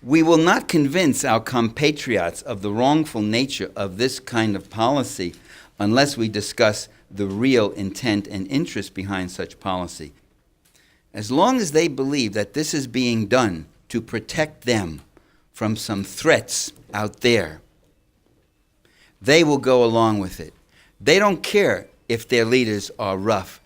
We will not convince our compatriots of the wrongful nature of this kind of policy unless we discuss the real intent and interest behind such policy. As long as they believe that this is being done to protect them from some threats out there, they will go along with it. They don't care if their leaders are rough.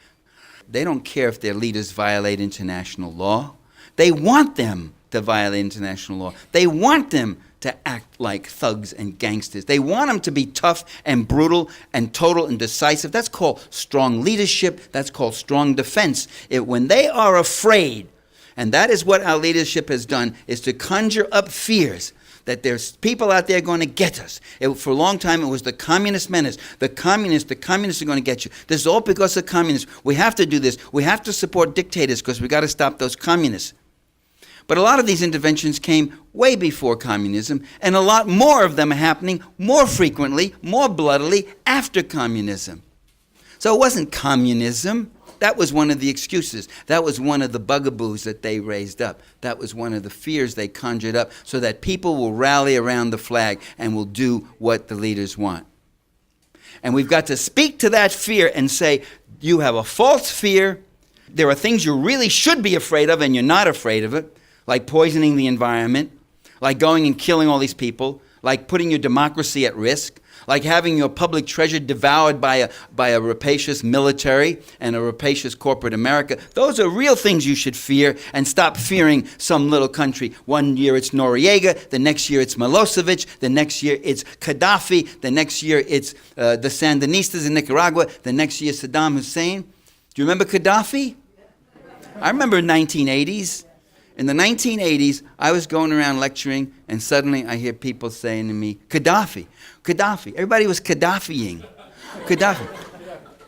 They don't care if their leaders violate international law. They want them to violate international law. They want them to act like thugs and gangsters. They want them to be tough and brutal and total and decisive. That's called strong leadership. That's called strong defense. When they are afraid, and that is what our leadership has done, is to conjure up fears that there's people out there going to get us. For a long time, it was the communist menace. The communists are going to get you. This is all because of communists. We have to do this. We have to support dictators because we got to stop those communists. But a lot of these interventions came way before communism, and a lot more of them are happening more frequently, more bloodily after communism. So it wasn't communism. That was one of the excuses. That was one of the bugaboos that they raised up. That was one of the fears they conjured up so that people will rally around the flag and will do what the leaders want. And we've got to speak to that fear and say, you have a false fear. There are things you really should be afraid of and you're not afraid of it, like poisoning the environment, like going and killing all these people, like putting your democracy at risk, like having your public treasure devoured by a rapacious military and a rapacious corporate America. Those are real things you should fear, and stop fearing some little country. One year it's Noriega, the next year it's Milosevic, the next year it's Gaddafi, the next year it's the Sandinistas in Nicaragua, the next year Saddam Hussein. Do you remember Gaddafi? I remember 1980s. In the 1980s, I was going around lecturing, and suddenly I hear people saying to me, Gaddafi, Gaddafi. Everybody was Gaddafiing. Gaddafi.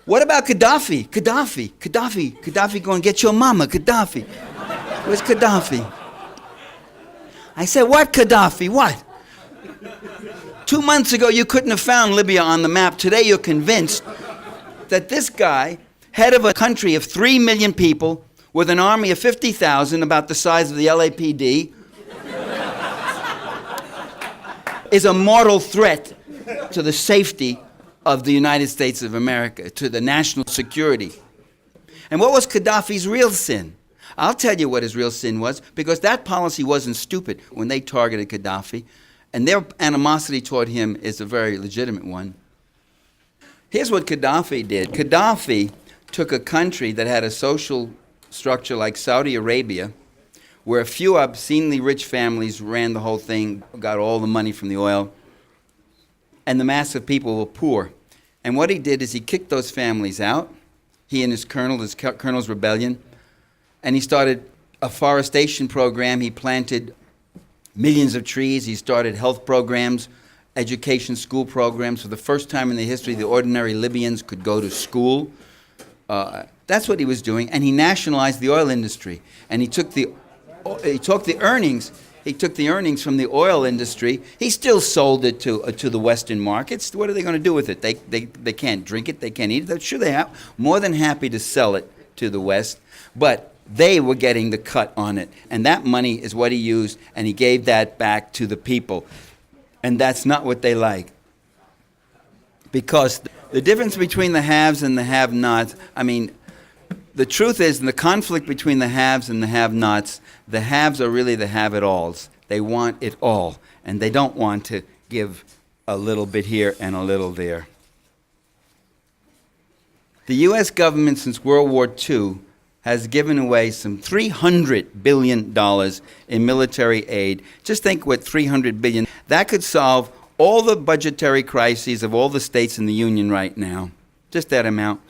What about Gaddafi? Gaddafi, Gaddafi, Gaddafi going, get your mama, Gaddafi. Where's Gaddafi? I said, what Gaddafi, what? 2 months ago, you couldn't have found Libya on the map. Today, you're convinced that this guy, head of a country of 3 million people, with an army of 50,000, about the size of the LAPD, is a mortal threat to the safety of the United States of America, to the national security. And what was Gaddafi's real sin? I'll tell you what his real sin was, because that policy wasn't stupid when they targeted Gaddafi, and their animosity toward him is a very legitimate one. Here's what Gaddafi did. Gaddafi took a country that had a social structure like Saudi Arabia, where a few obscenely rich families ran the whole thing, got all the money from the oil, and the mass of people were poor. And what he did is he kicked those families out, he and his colonel's rebellion, and he started a forestation program. He planted millions of trees. He started health programs, education, school programs. For the first time in the history, the ordinary Libyans could go to school. That's what he was doing, and he nationalized the oil industry. And he took the earnings from the oil industry. He still sold it to the Western markets. What are they going to do with it? They can't drink it. They can't eat it. Sure, they have. More than happy to sell it to the West, but they were getting the cut on it, and that money is what he used, and he gave that back to the people, and that's not what they like. Because the difference between the haves and the have-nots, I mean, the truth is, in the conflict between the haves and the have-nots, the haves are really the have-it-alls. They want it all, and they don't want to give a little bit here and a little there. The U.S. government, since World War II, has given away some $300 billion in military aid. Just think what $300 billion, that could solve all the budgetary crises of all the states in the Union right now. Just that amount.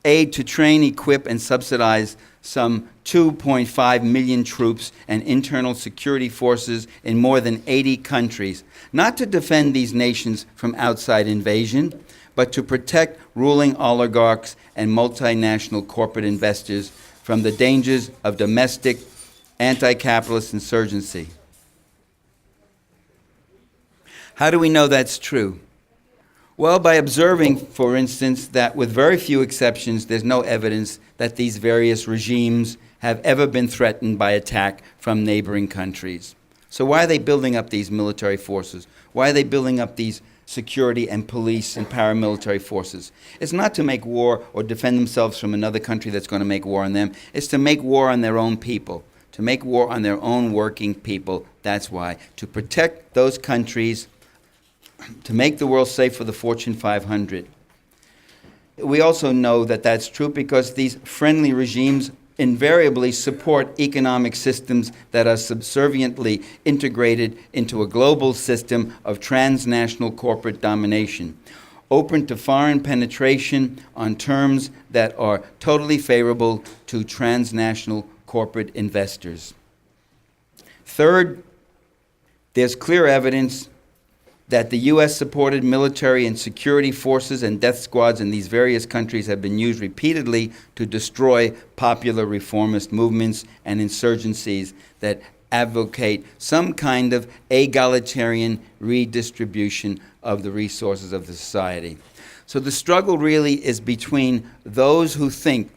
Aid to train, equip, and subsidize some 2.5 million troops and internal security forces in more than 80 countries, not to defend these nations from outside invasion, but to protect ruling oligarchs and multinational corporate investors from the dangers of domestic anti-capitalist insurgency. How do we know that's true? Well, by observing, for instance, that with very few exceptions, there's no evidence that these various regimes have ever been threatened by attack from neighboring countries. So why are they building up these military forces? Why are they building up these security and police and paramilitary forces? It's not to make war or defend themselves from another country that's going to make war on them. It's to make war on their own people, to make war on their own working people. That's why. To protect those countries, to make the world safe for the Fortune 500. We also know that that's true because these friendly regimes invariably support economic systems that are subserviently integrated into a global system of transnational corporate domination, open to foreign penetration on terms that are totally favorable to transnational corporate investors. Third, there's clear evidence that the U.S.-supported military and security forces and death squads in these various countries have been used repeatedly to destroy popular reformist movements and insurgencies that advocate some kind of egalitarian redistribution of the resources of the society. So the struggle really is between those who think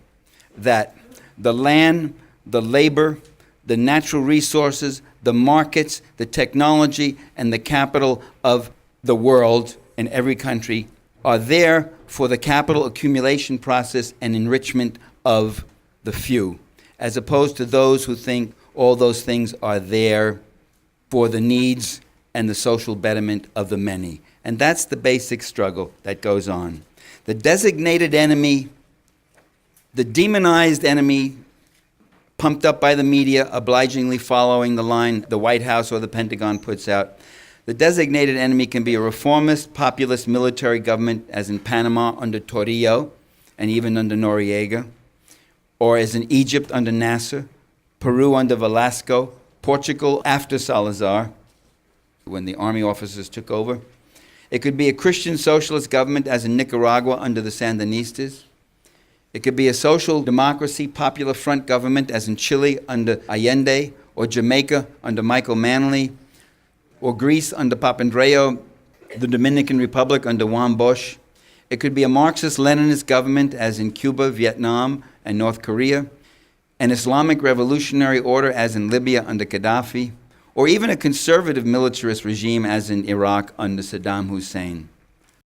that the land, the labor, the natural resources, the markets, the technology, and the capital of the world in every country are there for the capital accumulation process and enrichment of the few, as opposed to those who think all those things are there for the needs and the social betterment of the many. And that's the basic struggle that goes on. The designated enemy, the demonized enemy, pumped up by the media, obligingly following the line the White House or the Pentagon puts out. The designated enemy can be a reformist, populist military government, as in Panama under Torrijos and even under Noriega, or as in Egypt under Nasser, Peru under Velasco, Portugal after Salazar, when the army officers took over. It could be a Christian socialist government, as in Nicaragua under the Sandinistas. It could be a social democracy, popular front government, as in Chile under Allende, or Jamaica under Michael Manley, or Greece under Papandreou, the Dominican Republic under Juan Bosch. It could be a Marxist-Leninist government, as in Cuba, Vietnam, and North Korea, an Islamic revolutionary order, as in Libya under Gaddafi, or even a conservative militarist regime, as in Iraq under Saddam Hussein.